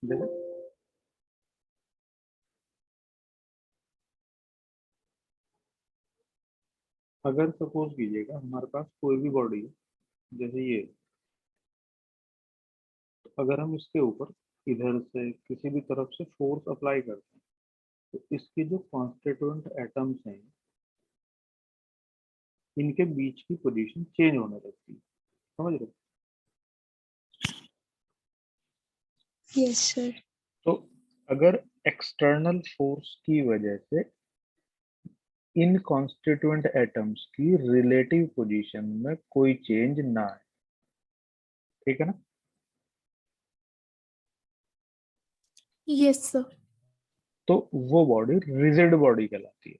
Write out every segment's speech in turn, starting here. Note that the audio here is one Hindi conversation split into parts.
देखो, अगर सपोज कीजिएगा हमारे पास कोई भी बॉडी है, जैसे ये, तो अगर हम इसके ऊपर इधर से किसी भी तरफ से फोर्स अप्लाई करते हैं, तो इसके जो कॉन्स्टिट्यूएंट एटम्स हैं, इनके बीच की पोजीशन चेंज होने लगती है। समझ रहे हो? Yes sir. तो अगर एक्सटर्नल फोर्स की वजह से इन कॉन्स्टिट्यूएंट एटम्स की रिलेटिव पोजीशन में कोई चेंज ना आए, ठीक है ना, यस सर। तो वो बॉडी रिजिड बॉडी कहलाती है।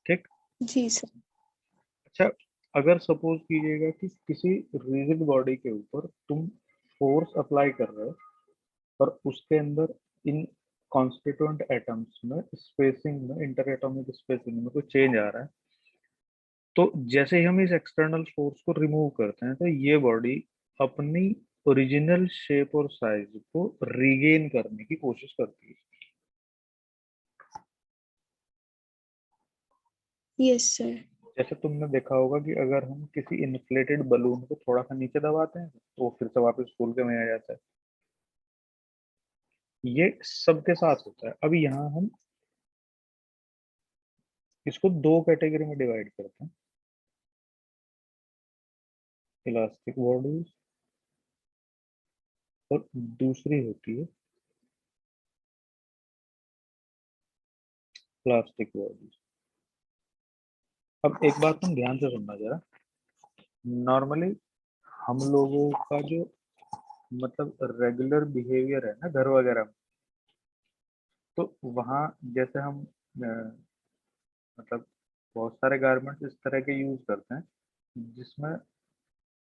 ठीक। जी सर। अच्छा, अगर सपोज कीजिएगा कि किसी रिजिड बॉडी के ऊपर तुम फोर्स अप्लाई कर रहे हो और उसके अंदर इन कॉन्स्टिट्यूएंट एटम्स में स्पेसिंग में, इंटर एटॉमिक स्पेसिंग में कोई चेंज आ रहा है, तो जैसे ही हम इस एक्सटर्नल फोर्स को रिमूव करते हैं, तो ये बॉडी अपनी ओरिजिनल शेप और साइज को रिगेन करने की कोशिश करती है। Yes sir. जैसे तुमने देखा होगा कि अगर हम किसी इन्फ्लेटेड बलून को थोड़ा सा नीचे दबाते हैं तो वो फिर से वापस फूल के में आ जाता है। ये सबके साथ होता है। अभी यहाँ हम इसको दो कैटेगरी में डिवाइड करते हैं, इलास्टिक बॉडीज और दूसरी होती है प्लास्टिक बॉडीज। अब एक बात तुम ध्यान से सुनना जरा। नॉर्मली हम लोगों का जो मतलब रेगुलर बिहेवियर है ना घर वगैरह में, तो वहाँ जैसे हम मतलब बहुत सारे गारमेंट्स इस तरह के यूज करते हैं जिसमें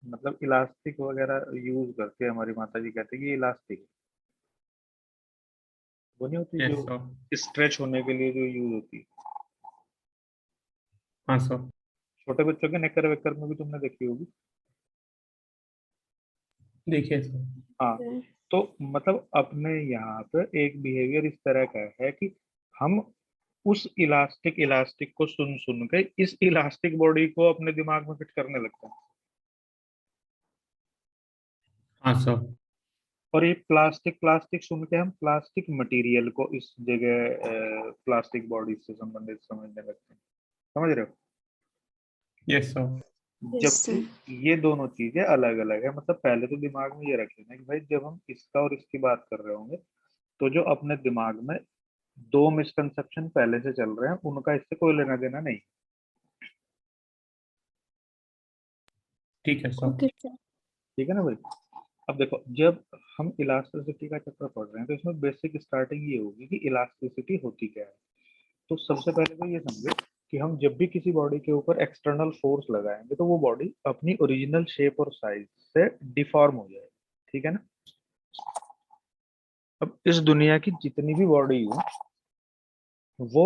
मतलब इलास्टिक वगैरह यूज करते हैं। हमारी माता जी कहते हैं कि इलास्टिक वो नहीं होती यस जो सर। स्ट्रेच होने के लिए जो यूज होती है। हाँ सर। छोटे बच्चों के नेकर वेकर में भी तुमने देखी होगी। देखिए सर। हाँ, तो मतलब अपने यहाँ पे एक बिहेवियर इस तरह का है कि हम उस इलास्टिक इलास्टिक को सुन सुन के इस इलास्टिक बॉडी को अपने दिमाग में फिट करने लगते हैं। हाँ सर। और ये प्लास्टिक प्लास्टिक सुन के हम प्लास्टिक मटेरियल को इस जगह प्लास्टिक बॉडी से संबंधित समझने लगते हैं। समझ रहे हो? Yes sir. यस जबकि सर। ये दोनों चीजें अलग अलग है। मतलब पहले तो दिमाग में ये रख लेना कि भाई जब हम इसका और इसकी बात कर रहे होंगे, तो जो अपने दिमाग में दो मिसकंसेप्शन पहले से चल रहे हैं उनका इससे कोई लेना देना नहीं। ठीक है सर। Okay sir. ठीक है ना भाई? अब देखो, जब हम इलास्टिसिटी का चैप्टर पढ़ रहे हैं तो इसमें बेसिक स्टार्टिंग ये होगी कि इलास्टिसिटी होती क्या है। तो सबसे पहले तो ये समझो कि हम जब भी किसी बॉडी के ऊपर एक्सटर्नल फोर्स लगाएंगे तो वो बॉडी अपनी ओरिजिनल शेप और साइज से डिफॉर्म हो जाएगी। ठीक है ना? अब इस दुनिया की जितनी भी बॉडी है वो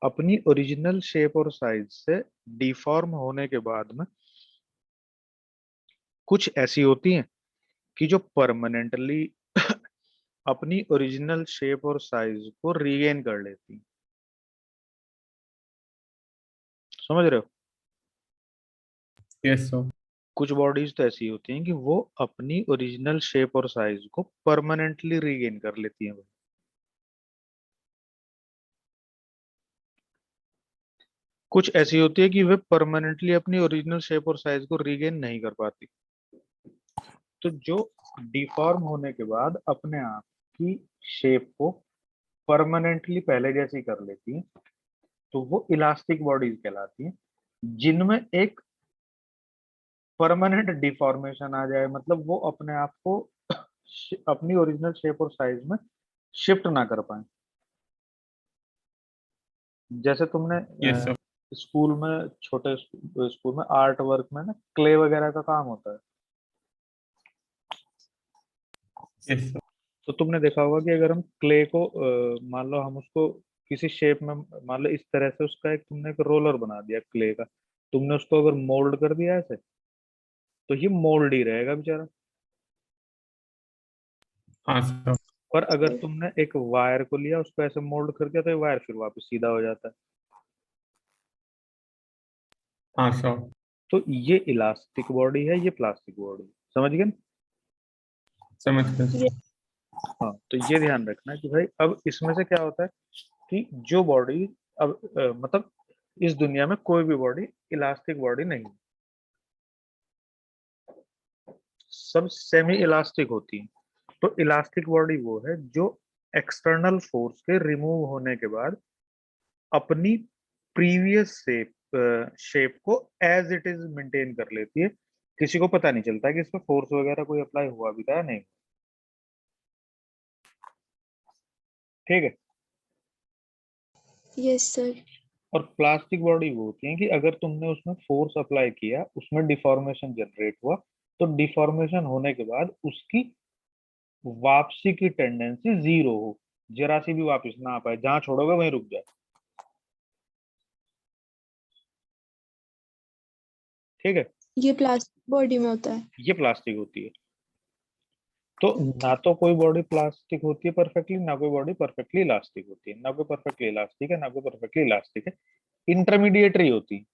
अपनी ओरिजिनल शेप और साइज से डिफॉर्म होने के बाद में कुछ ऐसी होती हैं कि जो परमानेंटली अपनी ओरिजिनल शेप और साइज को रीगेन कर लेती हैं। समझ रहे हो? Yes sir. कुछ बॉडीज तो ऐसी होती हैं कि वो अपनी ओरिजिनल शेप और साइज को परमानेंटली रीगेन कर लेती हैं। कुछ ऐसी होती है कि वे परमानेंटली अपनी ओरिजिनल शेप और साइज को रीगेन नहीं कर पाती। तो जो डिफॉर्म होने के बाद अपने आप की शेप को परमानेंटली पहले जैसी कर लेती हैं, तो वो इलास्टिक बॉडीज कहलाती हैं। जिनमें एक परमानेंट डिफॉर्मेशन आ जाए, मतलब वो अपने आप को अपनी ओरिजिनल शेप और साइज में शिफ्ट ना कर पाए। जैसे तुमने यस सर। स्कूल में, छोटे स्कूल में आर्ट वर्क में ना क्ले वगैरह का काम होता है, यस सर। तो तुमने देखा होगा कि अगर हम क्ले को मान लो हम उसको किसी शेप में, मान लो इस तरह से उसका एक तुमने एक रोलर बना दिया क्ले का, तुमने उसको अगर मोल्ड कर दिया ऐसे, तो ये मोल्ड ही रहेगा बेचारा। हाँ सर। पर अगर तुमने एक वायर को लिया, उसको ऐसे मोल्ड कर दिया, तो ये वायर फिर वापस सीधा हो जाता है। हाँ सर। तो ये इलास्टिक बॉडी है, ये प्लास्टिक बॉडी, समझ गए ना? समझ गए सर। हाँ, तो ये ध्यान रखना कि भाई अब इसमें से क्या होता है कि जो बॉडी अब मतलब इस दुनिया में कोई भी बॉडी इलास्टिक बॉडी नहीं, सब सेमी इलास्टिक होती है। तो इलास्टिक बॉडी वो है जो एक्सटर्नल फोर्स के रिमूव होने के बाद अपनी प्रीवियस शेप को एज इट इज मेंटेन कर लेती है। किसी को पता नहीं चलता कि इसमें फोर्स वगैरह कोई अप्लाई हुआ भी था या नहीं। ठीक है। Yes sir. और प्लास्टिक बॉडी वो होती है कि अगर तुमने उसमें फोर्स अप्लाई किया, उसमें डिफॉर्मेशन जनरेट हुआ, तो डिफॉर्मेशन होने के बाद उसकी वापसी की टेंडेंसी जीरो हो, जरा सी भी वापस ना आ पाए, जहां छोड़ोगे वहीं रुक जाए। ठीक है, ये प्लास्टिक बॉडी में होता है। ये प्लास्टिक होती है। तो ना तो कोई बॉडी प्लास्टिक होती है परफेक्टली, ना कोई बॉडी परफेक्टली इलास्टिक होती है, ना कोई परफेक्टली इलास्टिक है, ना कोई परफेक्टली इलास्टिक है। इंटरमीडिएटरी होती है,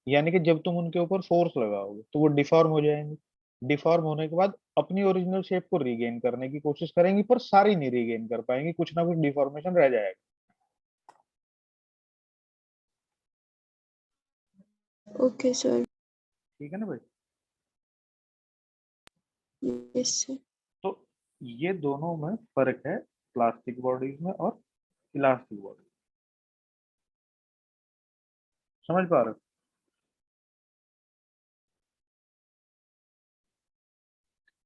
यानी कि जब तुम उनके ऊपर फोर्स लगाओगे तो वो डिफॉर्म हो जाएंगे। डिफॉर्म होने के बाद अपनी ओरिजिनल शेप को रीगेन करने की कोशिश करेंगी, पर सारी नहीं रीगेन कर पाएंगी, कुछ ना कुछ डिफॉर्मेशन रह जाएगा। Okay sir. ठीक है ना भाई? Yes sir. तो ये दोनों में फर्क है, प्लास्टिक बॉडीज में और इलास्टिक बॉडी। समझ पा रहे हो?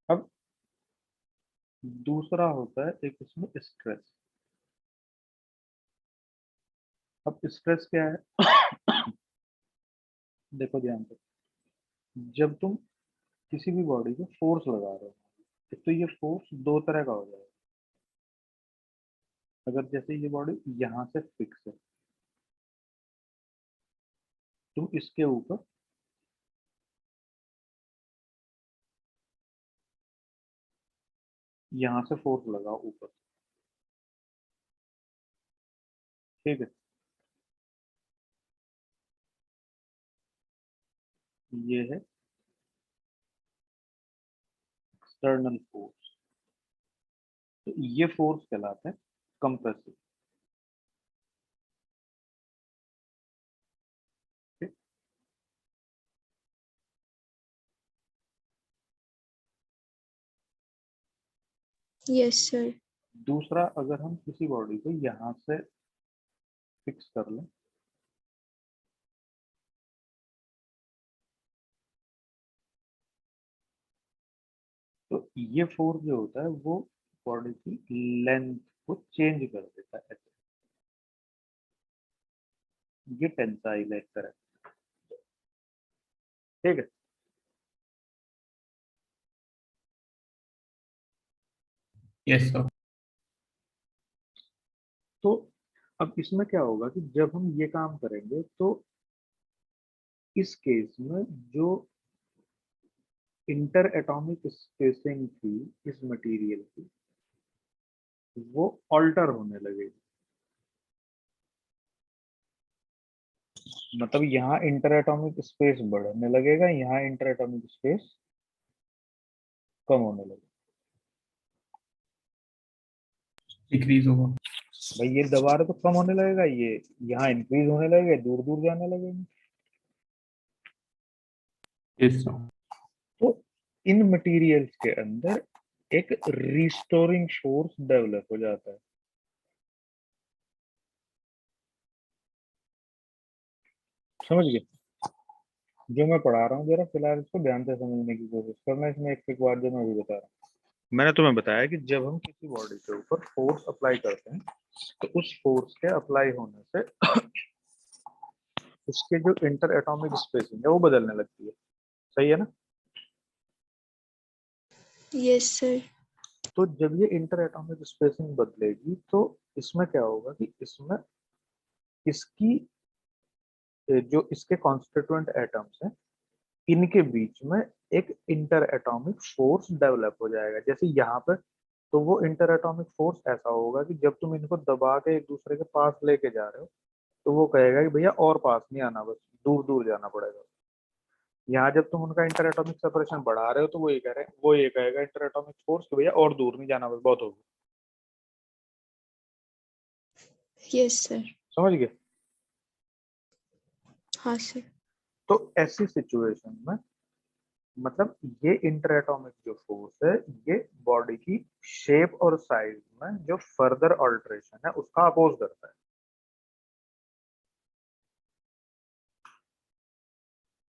अब दूसरा होता है एक इसमें स्ट्रेस। अब स्ट्रेस क्या है? देखो ध्यान से, जब तुम किसी भी बॉडी को फोर्स लगा रहे हो, तो ये फोर्स दो तरह का हो जाएगा। अगर जैसे ये बॉडी यहाँ से फिक्स है, तुम इसके ऊपर यहाँ से फोर्स लगाओ ऊपर, ठीक है? ये है एक्सटर्नल फोर्स। तो ये फोर्स कहलाता है कंप्रेसिव। ठीक? Yes sir. दूसरा, अगर हम किसी बॉडी को यहाँ से फिक्स कर लें, तो ये फोर्स जो होता है वो बॉडी की लेंथ को चेंज कर देता है ऐसे। ये टेंसाइल है एक तरह। ठीक है। Yes sir. तो अब इसमें क्या होगा कि जब हम ये काम करेंगे, तो इस केस में जो इंटर एटॉमिक स्पेसिंग थी इस मटेरियल की, वो ऑल्टर होने लगेगी। मतलब यहाँ इंटर एटॉमिक स्पेस बढ़ने लगेगा, यहाँ इंटर एटॉमिक स्पेस कम होने लगेगा। डिक्रीज होगा। भाई ये दबा रहे तो कम होने लगेगा, ये यहाँ इंक्रीज होने लगेगा, दूर दूर जाने लगेगा। Yes sir. तो इन मटेरियल्स के अंदर एक रिस्टोरिंग फोर्स डेवलप हो जाता है। समझ गए? जो मैं पढ़ा रहा हूँ जरा फिलहाल इसको ध्यान से समझने की कोशिश करना, इसमें एक एक बात जो मैं अभी बता रहा हूँ। मैंने तुम्हें बताया कि जब हम किसी बॉडी के ऊपर फोर्स अप्लाई करते हैं, तो उस फोर्स के अप्लाई होने से उसके जो इंटर एटॉमिक स्पेसिंग है वो बदलने लगती है। सही है ना? Yes sir. तो जब ये इंटर एटॉमिक स्पेसिंग बदलेगी, तो इसमें क्या होगा कि इसमें इसकी जो इसके कॉन्स्टिट्यूएंट एटम्स हैं, इनके बीच में एक इंटर एटॉमिक फोर्स डेवलप हो जाएगा। जैसे यहाँ पे तो वो इंटर एटॉमिक फोर्स ऐसा होगा कि जब तुम इनको दबा के एक दूसरे के पास लेके जा रहे हो तो वो कहेगा कि भैया और पास नहीं आना, बस दूर दूर जाना पड़ेगा। यहाँ जब तुम उनका इंटर एटॉमिक सेपरेशन बढ़ा रहे हो तो वो ये कहेगा इंटर एटॉमिक फोर्स कि भैया और दूर नहीं जाना, बस बहुत होगा। Yes sir. समझ गए? हाँ सर। तो ऐसी सिचुएशन में मतलब ये इंटर एटॉमिक जो फोर्स है ये बॉडी की शेप और साइज में जो फर्दर ऑल्टरेशन है उसका अपोज करता है।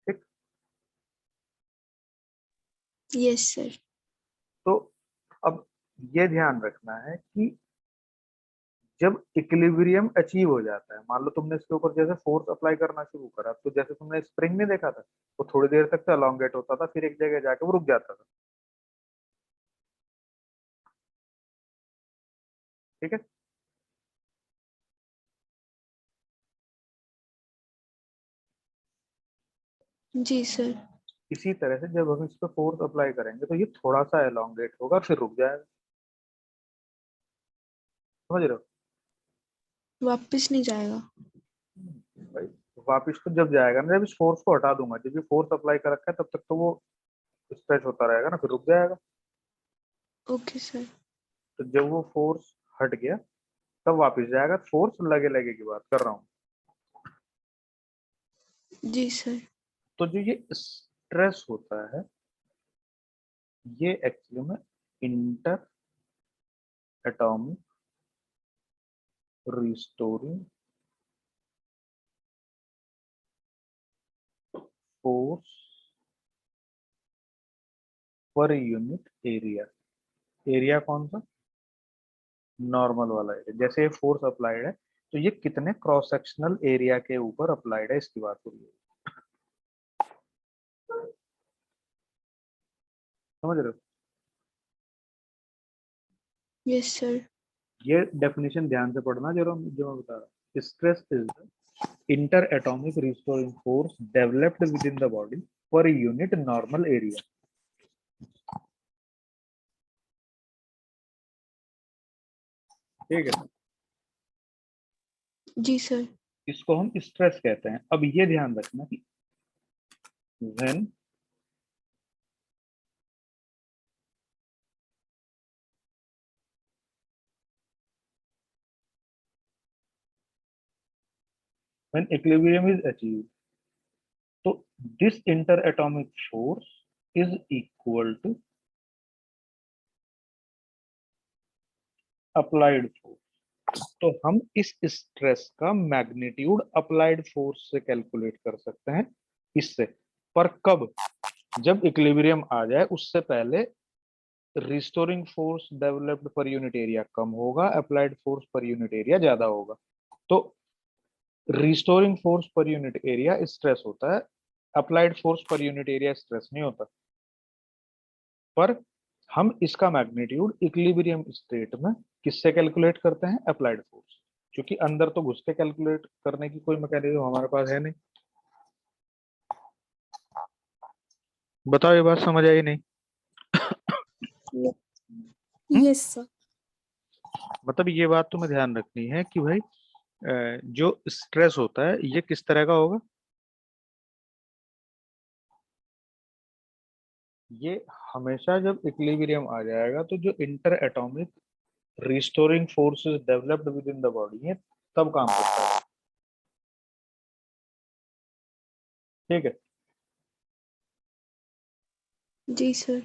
ठीक। Yes sir. तो अब ये ध्यान रखना है कि जब इक्विलिब्रियम अचीव हो जाता है, मान लो तुमने इसके ऊपर जैसे फोर्स अप्लाई करना शुरू करा तो जैसे तुमने स्प्रिंग नहीं देखा था, वो थोड़ी देर तक तो अलोंगेट होता था, फिर एक जगह जाके वो रुक जाता था। ठीक है। जी सर। इसी तरह से जब हम इस पर फोर्स अप्लाई करेंगे तो ये थोड़ा सा एलोंगेट होगा फिर रुक जाएगा। समझ रहे हो? वापस नहीं जाएगा। भाई वापिस तो जब जाएगा ना, जब इस फोर्स को हटा दूंगा, जब ये फोर्स अप्लाई कर रखा है तब तक तो वो स्ट्रेच होता रहेगा ना, फिर रुक जाएगा। Okay sir. तो जब वो फोर्स हट गया तब वापिस जाएगा। फोर्स लगे लगे की बात कर रहा हूँ। जी सर। तो जो ये स्ट्रेस होता है ये एक्चुअली में inter atomic restoring force per unit area. Area कौन सा? नॉर्मल वाला एरिया। जैसे ये फोर्स अप्लाइड है तो ये कितने क्रॉस सेक्शनल एरिया के ऊपर अप्लाइड है इसकी बात हो रही है। समझ रहे हो? Yes sir. ये डेफिनेशन ध्यान से पढ़ना जो मैं बता रहा हूँ। Stress is the inter atomic restoring force developed with in the body per unit normal area. ठीक है। जी सर। इसको हम स्ट्रेस कहते हैं। अब ये ध्यान रखना कि when when equilibrium is achieved तो this interatomic force is equal to applied force. तो हम इस स्ट्रेस का मैग्नीट्यूड अप्लाइड फोर्स से कैलकुलेट कर सकते हैं इससे। पर कब? जब इक्विलिब्रियम आ जाए उससे पहले restoring force developed per unit area कम होगा, applied force per unit area ज्यादा होगा। तो restoring force per unit area stress होता है, applied force per unit area stress नहीं होता। पर हम इसका मैग्नीट्यूड इक्विलिब्रियम स्टेट में किससे कैलकुलेट करते हैं? Applied force. क्योंकि अंदर तो घुस के कैलकुलेट करने की कोई मैकेनिज्म हमारे पास है नहीं। बताओ ये बात समझ आई नहीं? Yes sir. मतलब ये बात तुम्हें ध्यान रखनी है कि भाई जो स्ट्रेस होता है ये किस तरह का होगा। ये हमेशा जब इक्विलिब्रियम आ जाएगा तो जो inter atomic restoring forces developed with in the body है तब काम करता है। ठीक है। जी सर।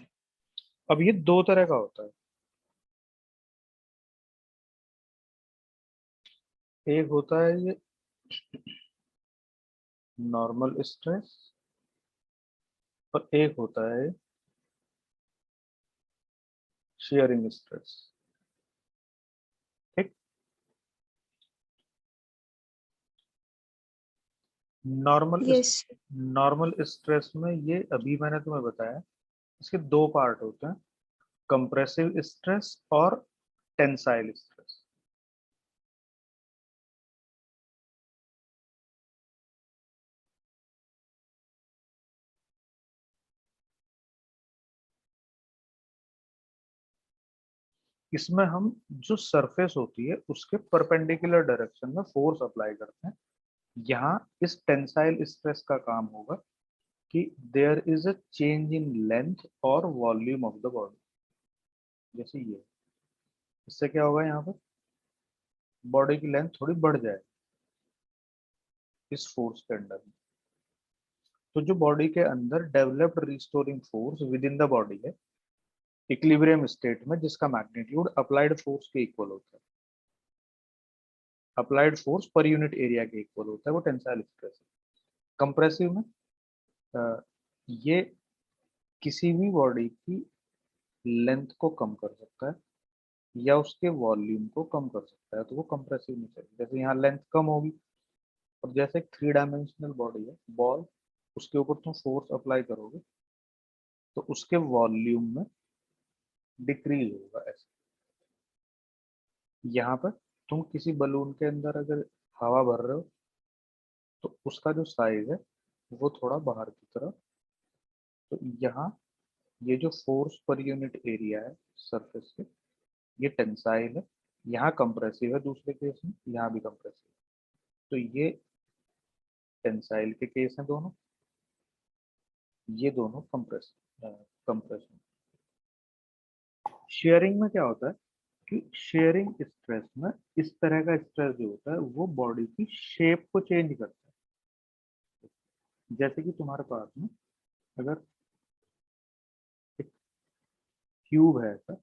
अब ये दो तरह का होता है। एक होता है ये नॉर्मल स्ट्रेस और एक होता है शेयरिंग स्ट्रेस। ठीक। Normal yes. नॉर्मल स्ट्रेस में ये अभी मैंने तुम्हें बताया इसके दो पार्ट होते हैं, कंप्रेसिव स्ट्रेस और टेंसाइल स्ट्रेस। इसमें हम जो सरफेस होती है उसके परपेंडिकुलर डायरेक्शन में फोर्स अप्लाई करते हैं। यहाँ इस टेंसाइल स्ट्रेस का काम होगा कि there is a change in length और वॉल्यूम ऑफ द बॉडी। जैसे ये, इससे क्या होगा, यहाँ पर बॉडी की लेंथ थोड़ी बढ़ जाए इस फोर्स के अंडर में। तो जो बॉडी के अंदर developed restoring force with in the body है इक्विलिब्रियम स्टेट में, जिसका मैग्नीट्यूड अप्लाइड फोर्स के इक्वल होता है। Applied force per unit area के इक्वल होता है, वो टेंसाइल स्ट्रेस है। कंप्रेसिव में ये किसी भी बॉडी की लेंथ को कम कर सकता है या उसके वॉल्यूम को कम कर सकता है, तो वो कंप्रेसिव में चलेगा। जैसे यहाँ लेंथ कम होगी, और जैसे एक 3 डायमेंशनल बॉडी है बॉल, उसके ऊपर तुम फोर्स अप्लाई करोगे तो उसके वॉल्यूम में डिक्रीज होगा। ऐसे यहाँ पर तुम किसी बलून के अंदर अगर हवा भर रहे हो तो उसका जो साइज है वो थोड़ा बाहर की तरफ। तो यहाँ ये जो फोर्स पर यूनिट एरिया है सरफेस के, ये टेंसाइल है। यहाँ कंप्रेसिव है, दूसरे केस में यहाँ भी कंप्रेसिव है। तो ये टेंसाइल के केस हैं दोनों, ये दोनों कंप्रेशन। शेयरिंग में क्या होता है कि शेयरिंग स्ट्रेस में इस तरह का स्ट्रेस जो होता है वो बॉडी की शेप को चेंज करता है। जैसे कि तुम्हारे पास में अगर एक क्यूब है ऐसा,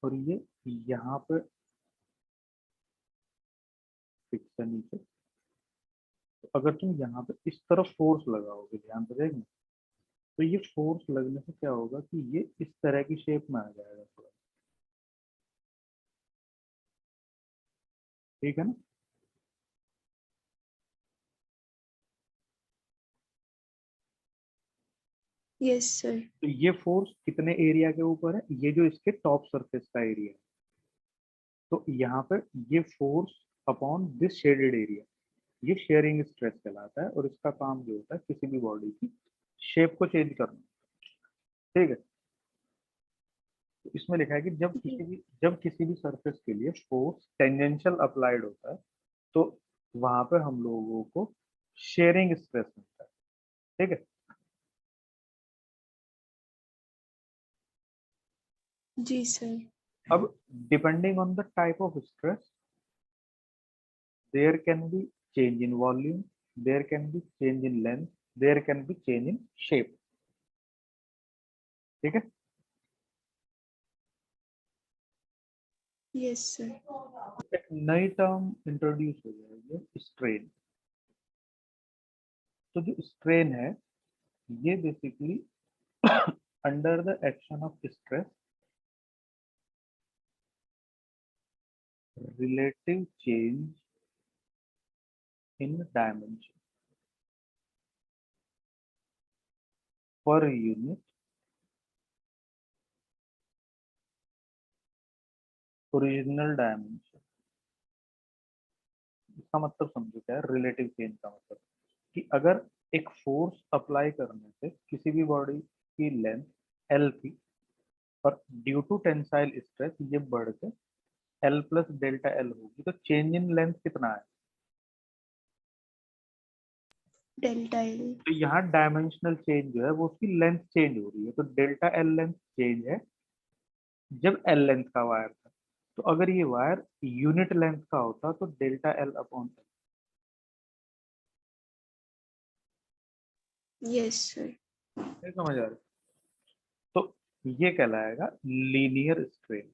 और ये यहाँ पे फिक्स है नीचे, तो अगर तुम यहाँ पे इस तरफ फोर्स लगाओगे, ध्यान से देखना, तो ये फोर्स लगने से क्या होगा कि ये इस तरह की शेप में आ जाएगा थोड़ा। ठीक है ना? Yes sir. तो ये फोर्स कितने एरिया के ऊपर है? ये जो इसके टॉप सरफेस का एरिया है, तो यहाँ पे ये force upon this shaded area, ये शेयरिंग स्ट्रेस कहलाता है। और इसका काम जो होता है किसी भी बॉडी की शेप को चेंज करना। ठीक है? तो इसमें लिखा है कि जब किसी भी सरफेस के लिए फोर्स टेंजेंशियल अप्लाइड होता है तो वहां पे हम लोगों को शेयरिंग स्ट्रेस मिलता है। ठीक है? जी सर। अब depending on the type of stress there can be change in volume, there can be change in length, there can be change in shape। ठीक है? Yes sir. एक नई टर्म इंट्रोड्यूस हो जाएगी, स्ट्रेन। तो जो स्ट्रेन है ये basically under the action of stress relative change in dimension per unit original dimension. इसका मतलब समझो क्या है रिलेटिव चेंज का मतलब, कि अगर एक फोर्स अप्लाई करने से किसी भी बॉडी की लेंथ एल थी, और ड्यू टू टेंसाइल स्ट्रेस ये बढ़ के एल प्लस डेल्टा एल होगी, तो चेंज इन लेंथ कितना है? Delta L. तो यहाँ डायमेंशनल चेंज जो है वो उसकी लेंथ चेंज हो रही है, तो डेल्टा एल लेंथ चेंज है जब एल लेंथ का वायर था। तो अगर ये वायर यूनिट लेंथ का होता तो delta L upon yes sir. L. समझ आ रहा है? तो ये कहलाएगा लीनियर स्ट्रेन।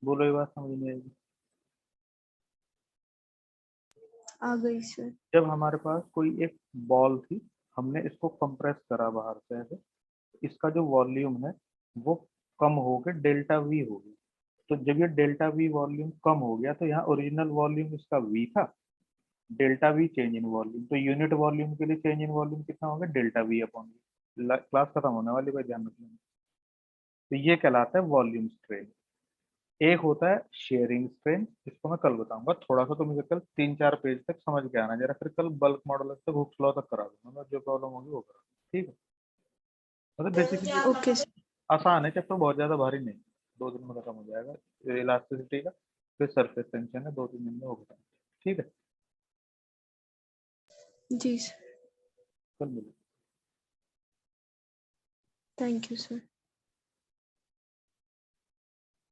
बोलो, ये बात समझ में आएगी? आ गई सर। जब हमारे पास कोई एक बॉल थी, हमने इसको कंप्रेस करा बाहर से ऐसे, इसका जो वॉल्यूम है वो कम हो के डेल्टा वी हो गया। तो जब ये डेल्टा वी वॉल्यूम कम हो गया तो यहाँ ओरिजिनल वॉल्यूम इसका वी था, delta V change in volume, तो यूनिट वॉल्यूम के लिए चेंज इन वॉल्यूम कितना होगा? Delta V upon V. Class खत्म होने वाली, भाई ध्यान रखना। तो ये कहलाता है वॉल्यूम स्ट्रेन। एक होता है शेयरिंग स्ट्रेन, इसको मैं कल बताऊंगा। थोड़ा सा तो मुझे कल 3-4 पेज तक समझ के आना जरा, फिर कल बल्क मॉडल तक हुक्स लॉ तक करा दूंगा मैं, जो प्रॉब्लम होगी वो करा। ठीक है? मतलब बेसिकली ओके सर। आसान है, चैप्टर बहुत ज्यादा भारी नहीं, 2 दिन में खत्म हो जाएगा। इलास्टिसिटी का फिर सरफेस टेंशन है, 2-3 दिन में हो खत्म। ठीक है, जी सर, कल मिलते हैं। Thank you sir.